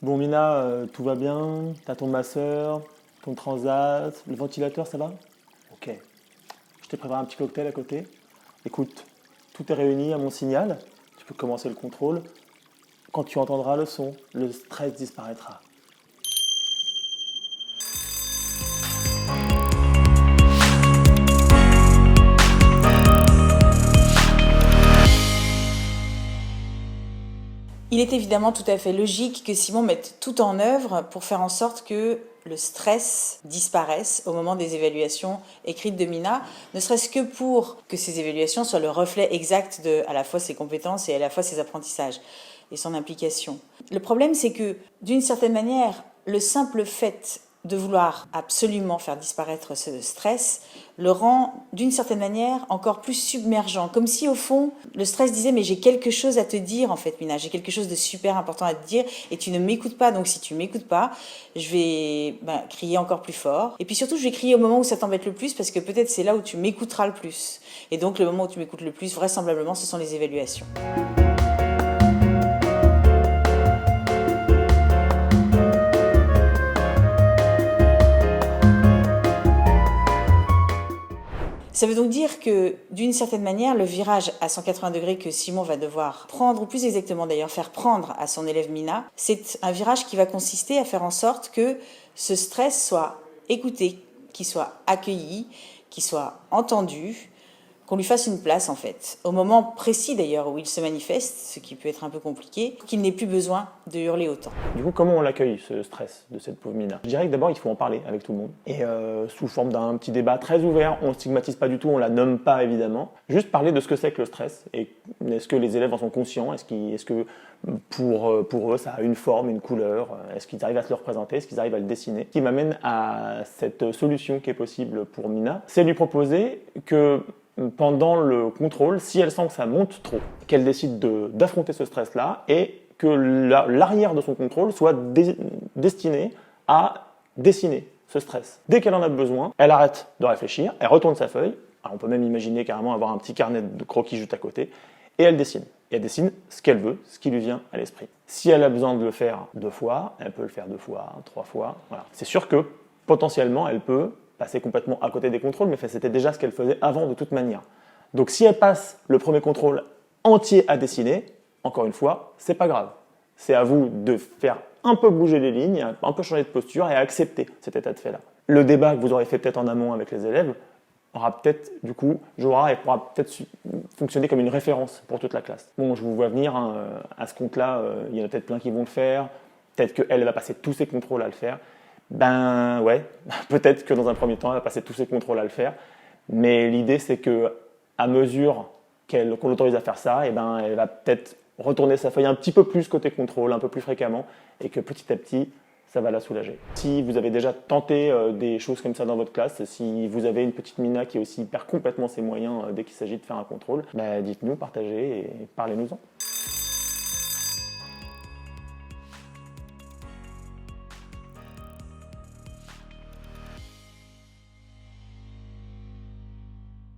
Bon Mina, tout va bien? T'as ton masseur, ton transat, le ventilateur, ça va? Ok. Je t'ai préparé un petit cocktail à côté. Écoute, tout est réuni à mon signal. Tu peux commencer le contrôle. Quand tu entendras le son, le stress disparaîtra. Il est évidemment tout à fait logique que Simon mette tout en œuvre pour faire en sorte que le stress disparaisse au moment des évaluations écrites de Mina, ne serait-ce que pour que ces évaluations soient le reflet exact de à la fois ses compétences et à la fois ses apprentissages et son implication. Le problème, c'est que d'une certaine manière, le simple fait de vouloir absolument faire disparaître ce stress le rend d'une certaine manière encore plus submergent, comme si au fond le stress disait mais j'ai quelque chose à te dire en fait Mina, j'ai quelque chose de super important à te dire et tu ne m'écoutes pas, donc si tu m'écoutes pas je vais crier encore plus fort et puis surtout je vais crier au moment où ça t'embête le plus parce que peut-être c'est là où tu m'écouteras le plus et donc le moment où tu m'écoutes le plus vraisemblablement ce sont les évaluations. Ça veut donc dire que, d'une certaine manière, le virage à 180 degrés que Simon va devoir prendre, ou plus exactement d'ailleurs faire prendre à son élève Mina, c'est un virage qui va consister à faire en sorte que ce stress soit écouté, qu'il soit accueilli, qu'il soit entendu, qu'on lui fasse une place en fait, au moment précis d'ailleurs où il se manifeste, ce qui peut être un peu compliqué, qu'il n'ait plus besoin de hurler autant. Du coup, comment on l'accueille, ce stress de cette pauvre Mina? Je dirais que d'abord, il faut en parler avec tout le monde. Et sous forme d'un petit débat très ouvert, on ne stigmatise pas du tout, on la nomme pas évidemment. Juste parler de ce que c'est que le stress. Et est-ce que les élèves en sont conscients? Est-ce que pour eux, ça a une forme, une couleur? Est-ce qu'ils arrivent à se le représenter? Est-ce qu'ils arrivent à le dessiner? Ce qui m'amène à cette solution qui est possible pour Mina, c'est lui proposer que pendant le contrôle, si elle sent que ça monte trop, qu'elle décide d'affronter ce stress-là et que l'arrière de son contrôle soit destiné à dessiner ce stress. Dès qu'elle en a besoin, elle arrête de réfléchir, elle retourne sa feuille, alors on peut même imaginer carrément avoir un petit carnet de croquis juste à côté, et elle dessine. Et elle dessine ce qu'elle veut, ce qui lui vient à l'esprit. Si elle a besoin de le faire 2 fois, elle peut le faire 2 fois, 3 fois. Voilà. C'est sûr que potentiellement, elle peut passer complètement à côté des contrôles, mais c'était déjà ce qu'elle faisait avant de toute manière. Donc si elle passe le premier contrôle entier à dessiner, encore une fois, c'est pas grave. C'est à vous de faire un peu bouger les lignes, un peu changer de posture et accepter cet état de fait-là. Le débat que vous aurez fait peut-être en amont avec les élèves aura peut-être, du coup, jouera et pourra peut-être fonctionner comme une référence pour toute la classe. Bon, je vous vois venir, hein, à ce compte-là, il y en a peut-être plein qui vont le faire, peut-être qu'elle va passer tous ses contrôles à le faire. Ben ouais, peut-être que dans un premier temps, elle va passer tous ses contrôles à le faire, mais l'idée c'est que à mesure qu'on l'autorise à faire ça, et ben, elle va peut-être retourner sa feuille un petit peu plus côté contrôle, un peu plus fréquemment, et que petit à petit, ça va la soulager. Si vous avez déjà tenté des choses comme ça dans votre classe, si vous avez une petite Mina qui aussi perd complètement ses moyens dès qu'il s'agit de faire un contrôle, ben, dites-nous, partagez et parlez-nous-en.